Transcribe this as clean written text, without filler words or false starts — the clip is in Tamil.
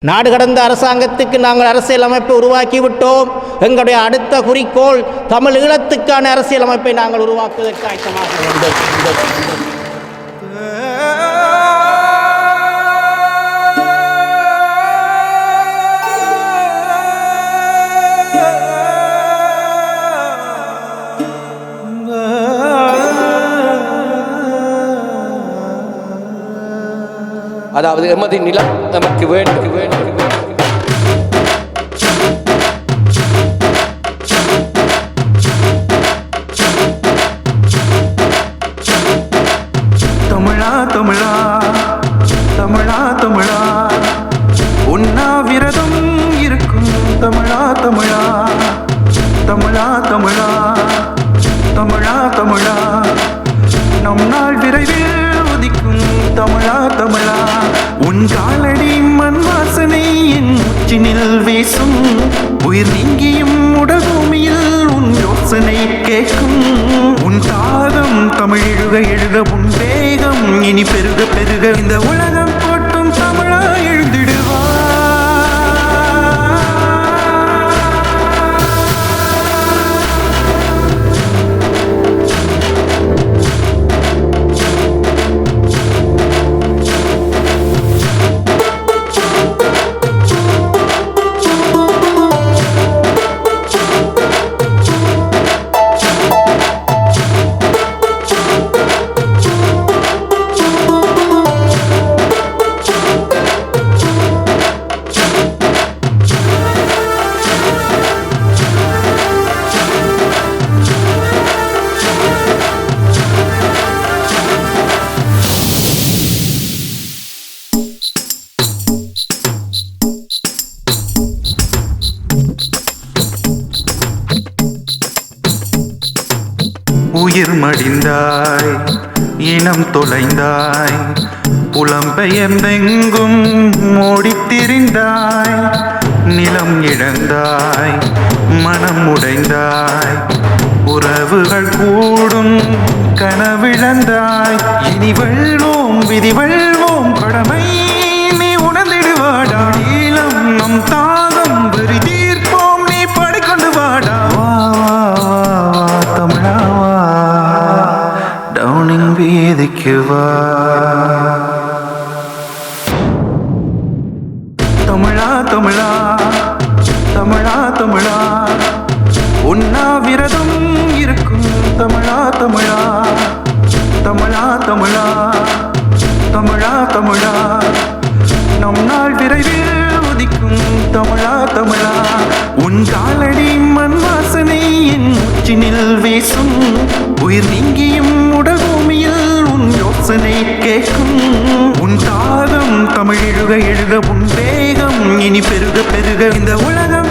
நாடு கடந்த அரசாங்கத்துக்கு நாங்கள் அரசியலமைப்பை உருவாக்கிவிட்டோம். எங்களுடைய அடுத்த குறிக்கோள் தமிழ் ஈழத்துக்கான அரசியலமைப்பை நாங்கள் உருவாக்குவதற்கு ஆயத்தமாக வேண்டும். அதாவது எமது நிலம் நமக்கு வேண்டும். தமிழா தமிழா தமிழா தமிழா உண்ணாவிரதம் இருக்கும் தமிழா தமிழா தமிழா தமிழா தமிழா தமிழா நம் நாள் விரைவில் உதிக்கும் தமிழா தமிழா உன் காலடி மண் வாசனை என் உச்சினில் வீசும் உயிர் நீங்கியும் உடல் பூமியில் உன் யோசனை கேட்கும் உன் தாகம் தமிழ் எழுக எழுக உன் வேகம் இனி பெருக பெருக இந்த உலகம் போட்டும் தமிழா எழுந்திடுவா. உயிர் மடிந்தாய் இனம் தொலைந்தாய் புலம்பெயர்ந்தெங்கும் ஓடித்திரிந்தாய் நிலம் இழந்தாய் மனம் உடைந்தாய் உறவுகள் கூடும் கனவிழந்தாய் இனி வெல்வோம் விதி வெல்வோம் கடமை நீ உணர்ந்திடுவாடா ஈழம் நம் தாகம் வெறி தீர்ப்போம் நீ படைக்கொண்டு வாடா தமிழாவா டவுனிங் வீதிக்கு வா. தமிழா தமிழா தமிழா தமிழா உண்ணாவிரதம் இருக்கும் தமிழா தமிழா தமிழா தமிழா தமிழா தமிழா நம் நாள் விரைவில் உதிக்கும் தமிழா தமிழா உன் காலடி மண் வாசனை என் உச்சினில் வீசும் உயிர் நீங்கியும் உடல் பூமியில் உன் யோசனை கேட்கும் உன் தாகம் தமிழ் எழுக எழுக உன் வேகம் இனி பெருக பெருக இந்த உலகம்